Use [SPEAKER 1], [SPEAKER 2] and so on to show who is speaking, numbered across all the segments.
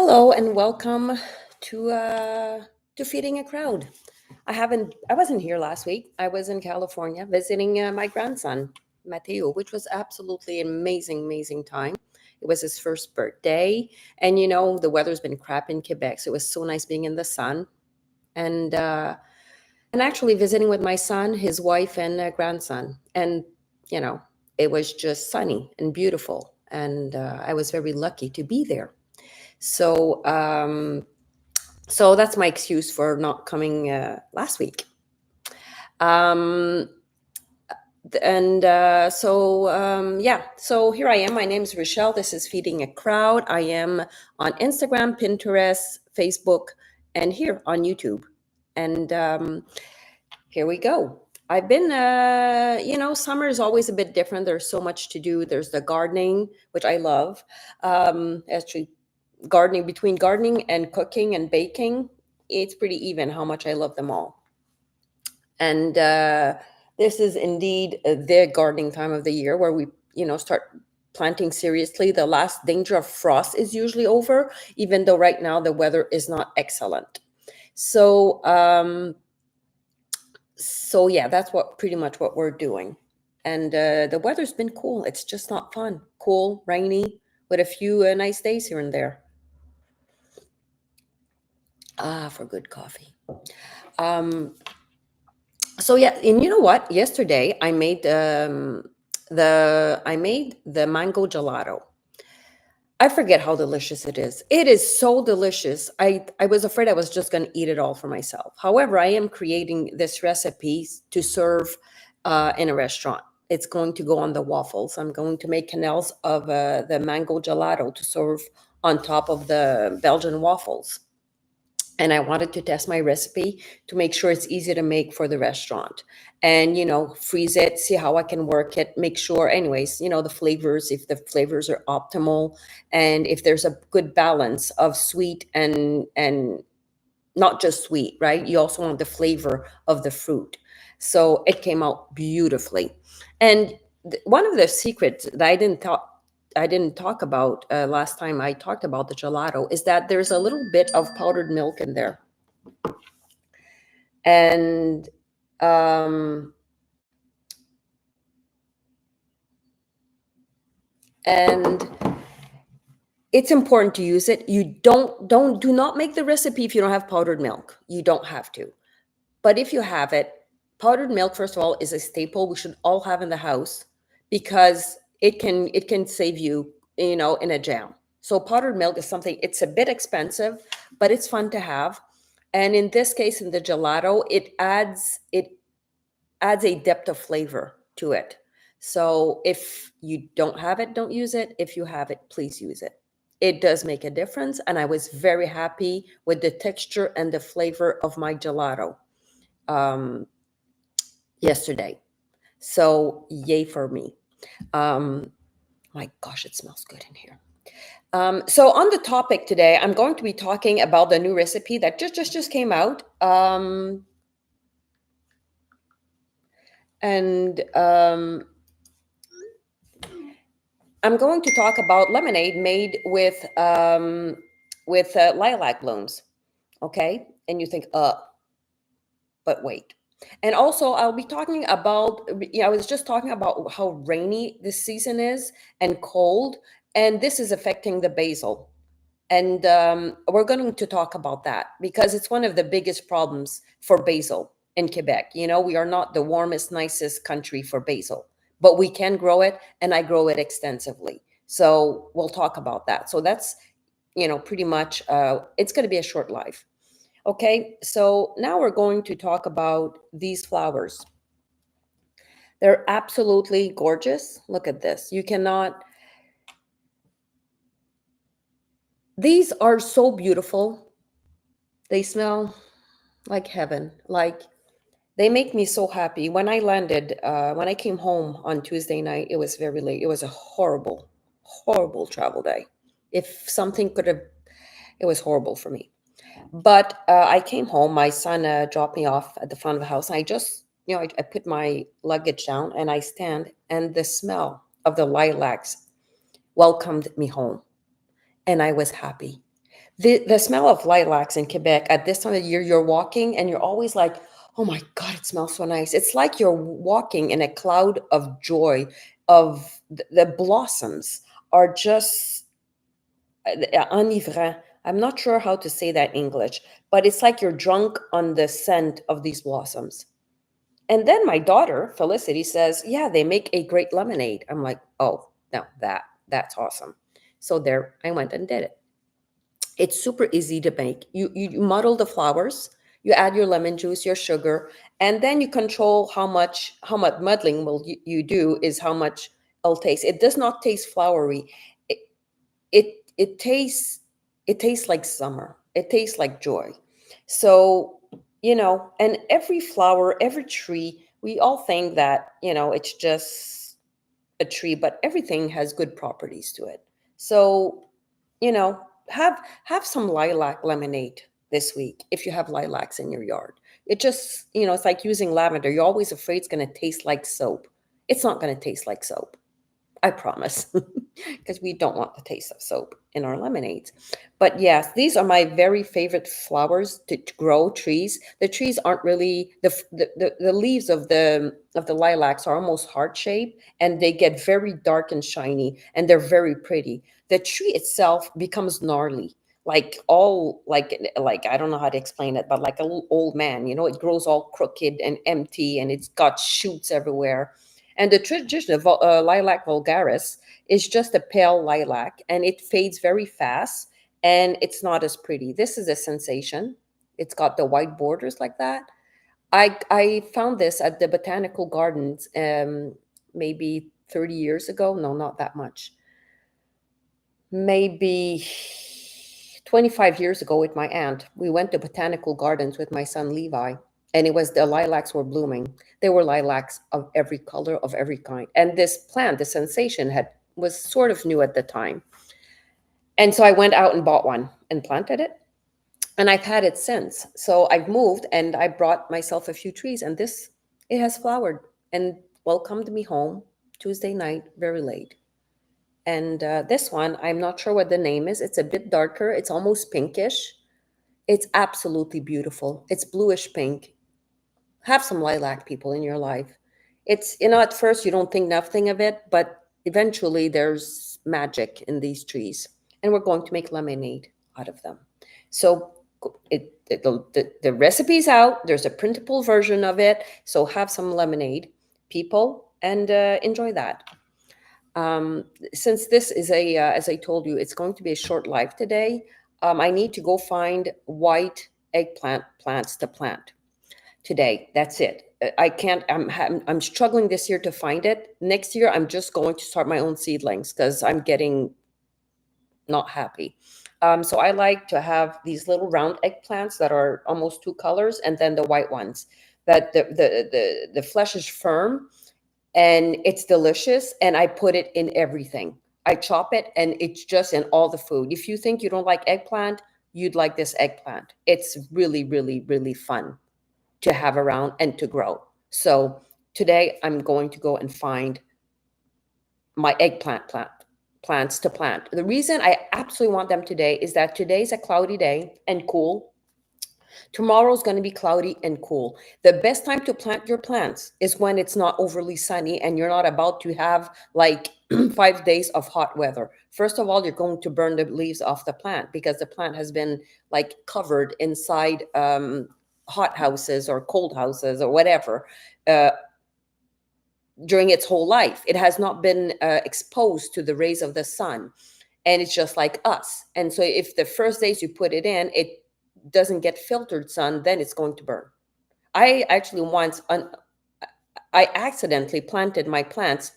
[SPEAKER 1] Hello and welcome to uh, to Feeding a Crowd. I wasn't here last week. I was in California visiting my grandson Mateo, which was absolutely amazing time. It was his first birthday, and the weather's been crap in Quebec, so it was so nice being in the sun and actually visiting with my son, his wife, and grandson. And you know, it was just sunny and beautiful, and I was very lucky to be there. So, so that's my excuse for not coming last week. Um, yeah, so here I am. My name is Rochelle. This is Feeding a Crowd. I am on Instagram, Pinterest, Facebook, and here on YouTube. And here we go. I've been, summer is always a bit different. There's so much to do. There's the gardening, which I love. Actually, gardening between gardening and cooking and baking, it's pretty even how much I love them all. And this is indeed the gardening time of the year where we, start planting seriously. The last danger of frost is usually over, even though right now the weather is not excellent. So, yeah, that's pretty much what we're doing. And the weather's been cool. It's just not fun. Cool, rainy, with a few nice days here and there. For good coffee. So yeah, and you know what? Yesterday I made the mango gelato. I forget how delicious it is. It is so delicious. I was afraid I was just going to eat it all for myself. However, I am creating this recipe to serve in a restaurant. It's going to go on the waffles. I'm going to make canals of the mango gelato to serve on top of the Belgian waffles. And I wanted to test my recipe to make sure it's easy to make for the restaurant. And, freeze it, see how I can work it, make sure, anyways, the flavors, if the flavors are optimal, and if there's a good balance of sweet and not just sweet, right? You also want the flavor of the fruit. So it came out beautifully. And one of the secrets that I didn't talk about last time I talked about the gelato is that there's a little bit of powdered milk in there. And um, and it's important to use it. You do not make the recipe if you don't have powdered milk. You don't have to. But if you have it, powdered milk, first of all, is a staple we should all have in the house because it can save you, in a jam. So powdered milk is something, it's a bit expensive, but it's fun to have. And in this case, in the gelato, it adds a depth of flavor to it. So if you don't have it, don't use it. If you have it, please use it. It does make a difference. And I was very happy with the texture and the flavor of my gelato um, yesterday. So yay for me. My gosh, it smells good in here. So on the topic today, I'm going to be talking about the new recipe that just came out. And I'm going to talk about lemonade made with lilac blooms. Okay, and you think, but wait. And also, I'll be talking about. I was just talking about how rainy this season is and cold, and this is affecting the basil. And we're going to talk about that because it's one of the biggest problems for basil in Quebec. We are not the warmest, nicest country for basil, but we can grow it, and I grow it extensively. So we'll talk about that. So that's, pretty much, it's going to be a short life. Okay, so now we're going to talk about these flowers. They're absolutely gorgeous. Look at this. You cannot. These are so beautiful. They smell like heaven. Like they make me so happy. When I landed, when I came home on Tuesday night, it was very late. It was a horrible travel day. If something could have, it was horrible for me. But I came home. My son dropped me off at the front of the house. And I just, I put my luggage down and I stand, and the smell of the lilacs welcomed me home. And I was happy The smell of lilacs in Quebec at this time of year, you're walking and you're always like, oh my God, it smells so nice. It's like you're walking in a cloud of joy of the blossoms are just enivrant. I'm not sure how to say that in English, but it's like you're drunk on the scent of these blossoms. And then my daughter, Felicity, says, yeah, they make a great lemonade. I'm like, oh, no, that's awesome. So there I went and did it. It's super easy to make. You muddle the flowers, you add your lemon juice, your sugar, and then you control how much muddling will you do is how much it'll taste. It does not taste flowery. It it tastes like summer. It tastes like joy. So, and every flower, every tree, we all think that, it's just a tree, but everything has good properties to it. So, you know, have some lilac lemonade this week if you have lilacs in your yard. It just, it's like using lavender. You're always afraid it's going to taste like soap. It's not going to taste like soap. I promise, because we don't want the taste of soap in our lemonades. But yes, these are my very favorite flowers to grow. Trees. The trees aren't really the leaves of the lilacs are almost heart shaped, and they get very dark and shiny, and they're very pretty. The tree itself becomes gnarly, like all like I don't know how to explain it, but like a little old man. It grows all crooked and empty, and it's got shoots everywhere. And the traditional lilac vulgaris is just a pale lilac, and it fades very fast, and it's not as pretty. This is a sensation. It's got the white borders like that. I found this at the botanical gardens maybe 30 years ago. No, not that much. Maybe 25 years ago with my aunt. We went to botanical gardens with my son Levi, and it was the lilacs were blooming. There were lilacs of every color, of every kind. And this plant, the sensation was sort of new at the time. And so I went out and bought one and planted it. And I've had it since. So I've moved and I brought myself a few trees, and it has flowered and welcomed me home Tuesday night, very late. And this one, I'm not sure what the name is. It's a bit darker. It's almost pinkish. It's absolutely beautiful. It's bluish pink. Have some lilac, people, in your life. At first you don't think nothing of it, but eventually there's magic in these trees. And we're going to make lemonade out of them. So the recipe's out. There's a printable version of it. So have some lemonade, people, and enjoy that. Since this is as I told you, it's going to be a short life today. I need to go find white eggplant plants to plant today. That's it. I can't. I'm struggling this year to find it. Next year, I'm just going to start my own seedlings because I'm getting not happy. So I like to have these little round eggplants that are almost two colors, and then the white ones. That the flesh is firm and it's delicious, and I put it in everything. I chop it and it's just in all the food. If you think you don't like eggplant, you'd like this eggplant. It's really, really, really fun to have around and to grow. So today I'm going to go and find my plants to plant. The reason I absolutely want them today is that today's a cloudy day and cool. Tomorrow's going to be cloudy and cool. The best time to plant your plants is when it's not overly sunny and you're not about to have like 5 days of hot weather. First of all, you're going to burn the leaves off the plant because the plant has been like covered inside hot houses or cold houses or whatever uh, during its whole life. It has not been exposed to the rays of the sun. And it's just like us. And so if the first days you put it in, it doesn't get filtered sun, then it's going to burn. I actually I accidentally planted my plants,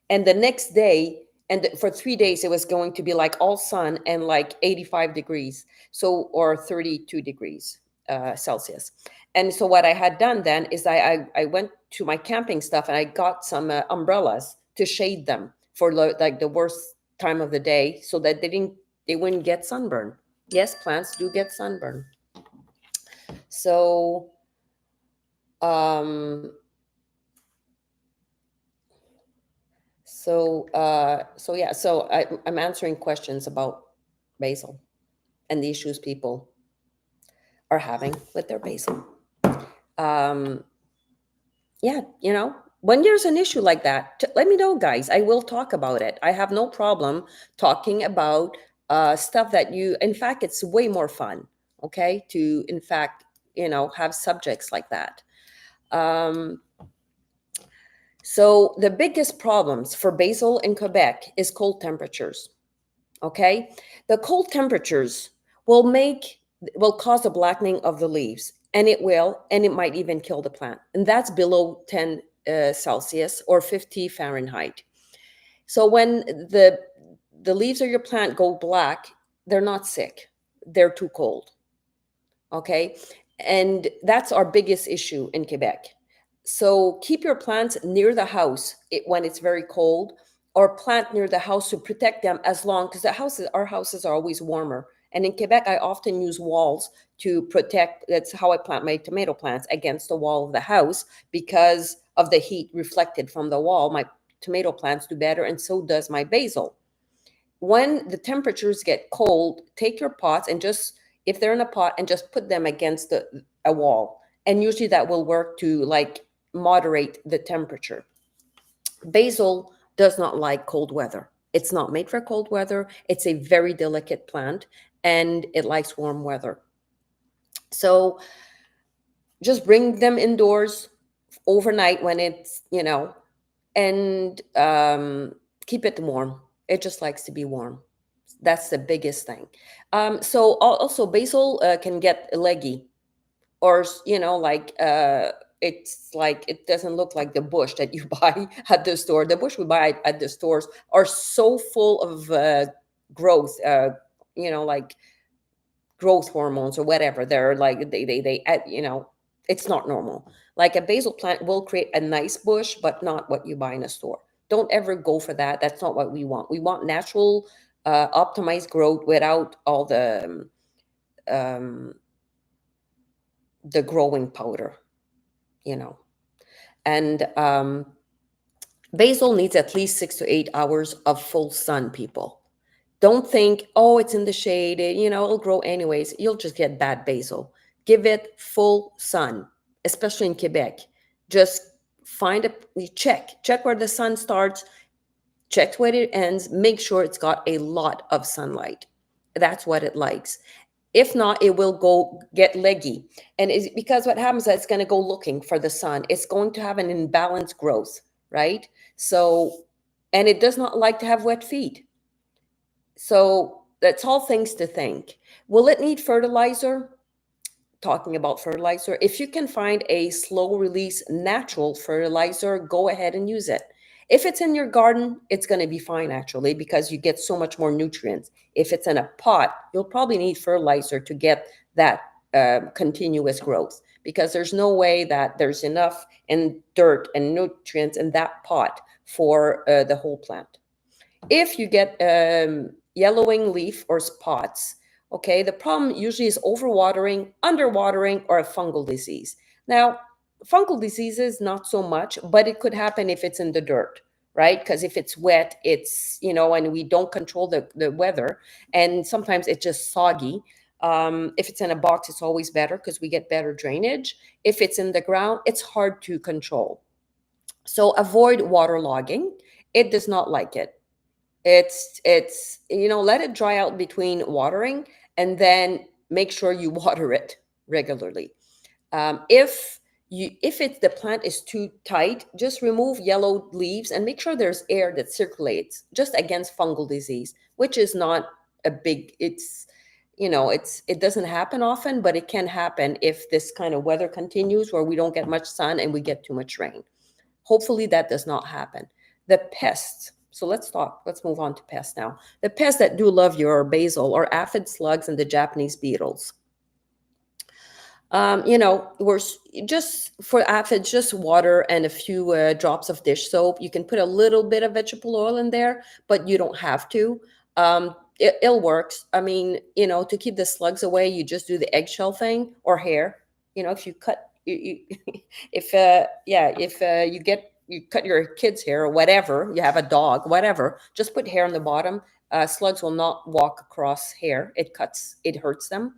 [SPEAKER 1] and the next day, and for 3 days, it was going to be like all sun and like 85 degrees, so or 32 degrees Celsius. And so what I had done then is I went to my camping stuff and I got some umbrellas to shade them for like the worst time of the day, so that they wouldn't get sunburn. Yes, plants do get sunburn. So um so yeah, so I'm answering questions about basil. and the issues people are having with their basil. Um, yeah, when there's an issue like that, let me know, guys. I will talk about it. I have no problem talking about stuff that in fact, it's way more fun, okay, to, in fact, have subjects like that. Um, so the biggest problems for basil in Quebec is cold temperatures, okay? The cold temperatures will cause a blackening of the leaves, and it might even kill the plant. And that's below 10 Celsius or 50 Fahrenheit. So when the leaves of your plant go black, they're not sick. They're too cold. Okay? And that's our biggest issue in Quebec. So keep your plants near the house when it's very cold, or plant near the house to protect them as long, because our houses are always warmer. And in Quebec, I often use walls to protect. That's how I plant my tomato plants, against the wall of the house, because of the heat reflected from the wall. My tomato plants do better, and so does my basil. When the temperatures get cold, take your pots and just, if they're in a pot, and just put them against a wall. And usually that will work to like moderate the temperature. Basil does not like cold weather. It's not made for cold weather. It's a very delicate plant, and it likes warm weather. So just bring them indoors overnight when it's, and keep it warm. It just likes to be warm. That's the biggest thing. So also basil can get leggy, or like it's like, it doesn't look like the bush that you buy at the store. The bush we buy at the stores are so full of growth, like growth hormones or whatever. They're like they it's not normal. Like a basil plant will create a nice bush, but not what you buy in a store. Don't ever go for that. That's not what we want. We want natural, optimized growth without all um, the growing powder, and basil needs at least 6 to 8 hours of full sun, people. Don't think, oh, it's in the shade, it'll grow anyways. You'll just get bad basil. Give it full sun, especially in Quebec. Just check where the sun starts, check where it ends, make sure it's got a lot of sunlight. That's what it likes. If not, it will go get leggy. And it's because what happens is it's going to go looking for the sun. It's going to have an imbalanced growth, right? So, and it does not like to have wet feet. So that's all things to think. Will it need fertilizer? Talking about fertilizer, if you can find a slow release natural fertilizer, go ahead and use it. If it's in your garden, it's going to be fine, actually, because you get so much more nutrients. If it's in a pot, you'll probably need fertilizer to get that continuous growth, because there's no way that there's enough in dirt and nutrients in that pot for the whole plant. If you get yellowing leaf or spots, okay, the problem usually is overwatering, underwatering, or a fungal disease. Now, fungal diseases, not so much, but it could happen if it's in the dirt, right? Because if it's wet, it's, and we don't control the weather, and sometimes it's just soggy. If it's in a box, it's always better because we get better drainage. If it's in the ground, it's hard to control. So avoid waterlogging. It does not like it. It's let it dry out between watering, and then make sure you water it regularly. If the plant is too tight, just remove yellow leaves and make sure there's air that circulates, just against fungal disease, which is not a big. It doesn't happen often, but it can happen if this kind of weather continues, where we don't get much sun and we get too much rain. Hopefully that does not happen. The pests. So let's move on to pests now. The pests that do love your basil are aphid slugs and the Japanese beetles. We're just for aphids, just water and a few drops of dish soap. You can put a little bit of vegetable oil in there, but you don't have to. It works. I mean, to keep the slugs away, you just do the eggshell thing or hair. If you cut, if you get you cut your kid's hair or whatever, you have a dog, whatever, just put hair on the bottom. Slugs will not walk across hair. It hurts them.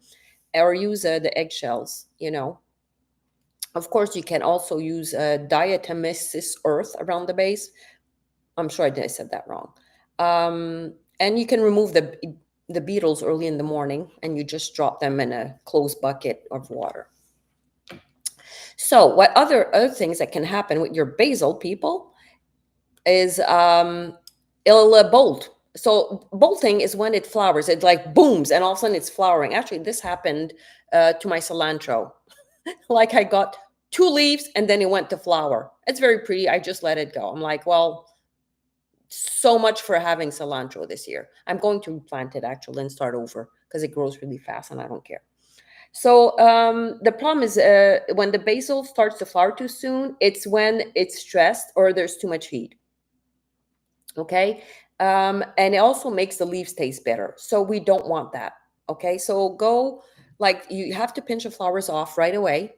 [SPEAKER 1] Or use the eggshells, you know. Of course, you can also use diatomaceous earth around the base. I'm sure I said that wrong. And you can remove the beetles early in the morning, and you just drop them in a closed bucket of water. So, what other things that can happen with your basil, people, is it'll bolt. So bolting is when it flowers. It like booms, and all of a sudden it's flowering. Actually, this happened to my cilantro. Like I got 2 leaves and then it went to flower. It's very pretty. I just let it go. I'm like, well, so much for having cilantro this year. I'm going to plant it actually and start over because it grows really fast and I don't care. So the problem is when the basil starts to flower too soon, it's when it's stressed or there's too much heat. Okay. And it also makes the leaves taste better. So we don't want that. Okay. So go, like, you have to pinch the flowers off right away.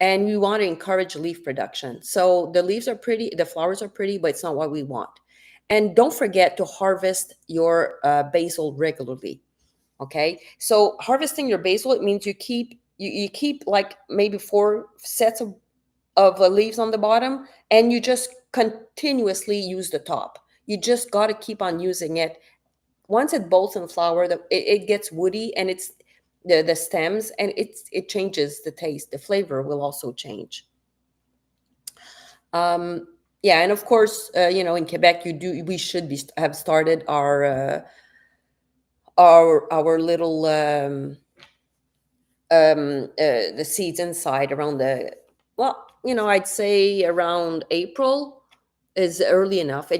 [SPEAKER 1] And you want to encourage leaf production. So the leaves are pretty, the flowers are pretty, but it's not what we want. And don't forget to harvest your basil regularly. Okay. So harvesting your basil, it means you keep like maybe 4 sets of leaves on the bottom, and you just continuously use the top. You just got to keep on using it. Once it bolts and flower, it gets woody, and it's the stems, and it changes the taste. The flavor will also change. Yeah, and of course, in Quebec, we should have started our little the seeds inside around I'd say around April is early enough.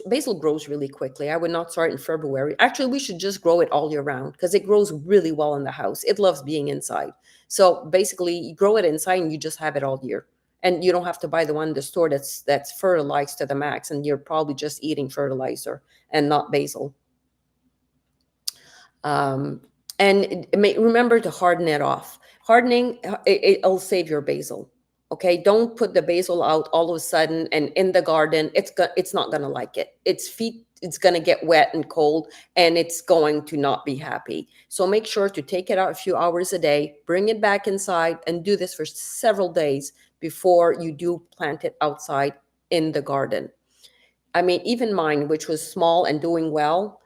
[SPEAKER 1] Basil grows really quickly. I would not start in February. Actually, we should just grow it all year round because it grows really well in the house. It loves being inside. So basically, you grow it inside and you just have it all year. And you don't have to buy the one in the store that's fertilized to the max, and you're probably just eating fertilizer and not basil. And remember to harden it off. Hardening, it'll save your basil. Okay, don't put the basil out all of a sudden and in the garden. It's not gonna like it. It's gonna get wet and cold, and it's going to not be happy. So make sure to take it out a few hours a day, bring it back inside, and do this for several days before you do plant it outside in the garden. I mean, even mine, which was small and doing well,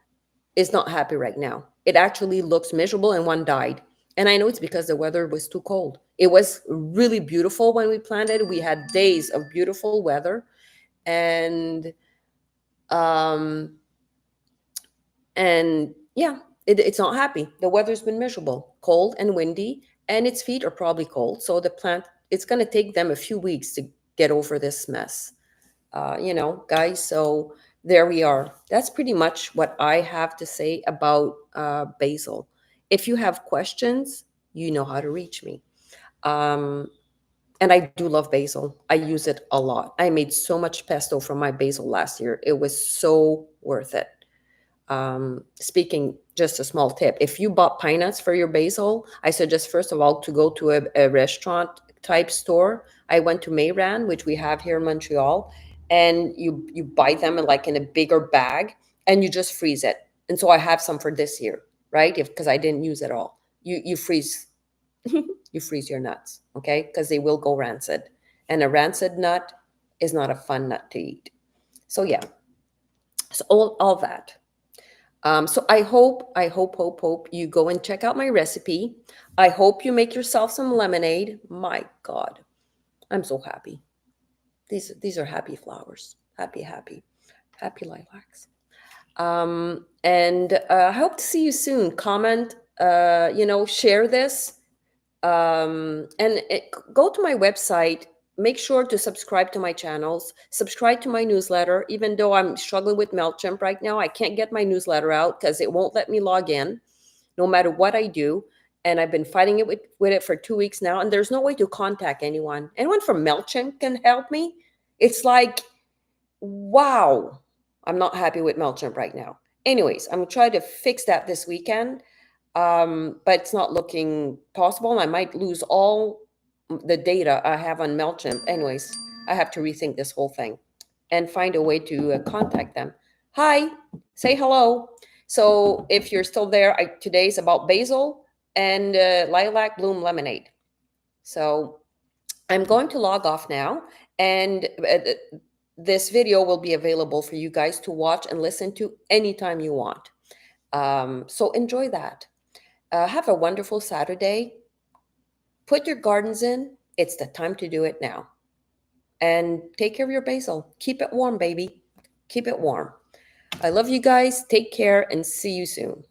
[SPEAKER 1] is not happy right now. It actually looks miserable, and one died. And I know it's because the weather was too cold. It was really beautiful when we planted. We had days of beautiful weather, and um and yeah, it's not happy. The weather's been miserable, cold and windy, and its feet are probably cold. So the plant, it's going to take them a few weeks to get over this mess. Guys. So there we are. That's pretty much what I have to say about basil. If you have questions, you know how to reach me. Um, and I do love basil. I use it a lot. I made so much pesto from my basil last year. It was so worth it. Speaking, just a small tip, if you bought pine nuts for your basil, I suggest first of all to go to a restaurant type store. I went to Mayran, which we have here in Montreal, and you buy them in a bigger bag, and you just freeze it. And so I have some for this year, right? Because I didn't use it all. You freeze you freeze your nuts, okay? Because they will go rancid, and a rancid nut is not a fun nut to eat. So yeah, so all that. So I hope you go and check out my recipe. I hope you make yourself some lemonade. My God, I'm so happy. These are happy flowers. Happy lilacs. And I hope to see you soon. Comment, share this. Go to my website. Make sure to subscribe to my channels, subscribe to my newsletter. Even though I'm struggling with MailChimp right now, I can't get my newsletter out because it won't let me log in no matter what I do. And I've been fighting it with it for 2 weeks now, and there's no way to contact anyone. Anyone from MailChimp can help me? It's like, wow, I'm not happy with MailChimp right now. Anyways, I'm going to try to fix that this weekend, but it's not looking possible. I might lose all the data I have on MailChimp. Anyways, I have to rethink this whole thing. and find a way to contact them. Hi, say hello. So if you're still there, today's about basil and lilac bloom lemonade. So I'm going to log off now, and this video will be available for you guys to watch and listen to anytime you want. So enjoy that. Have a wonderful Saturday. Put your gardens in. It's the time to do it now. And take care of your basil. Keep it warm, baby. Keep it warm. I love you guys. Take care and see you soon.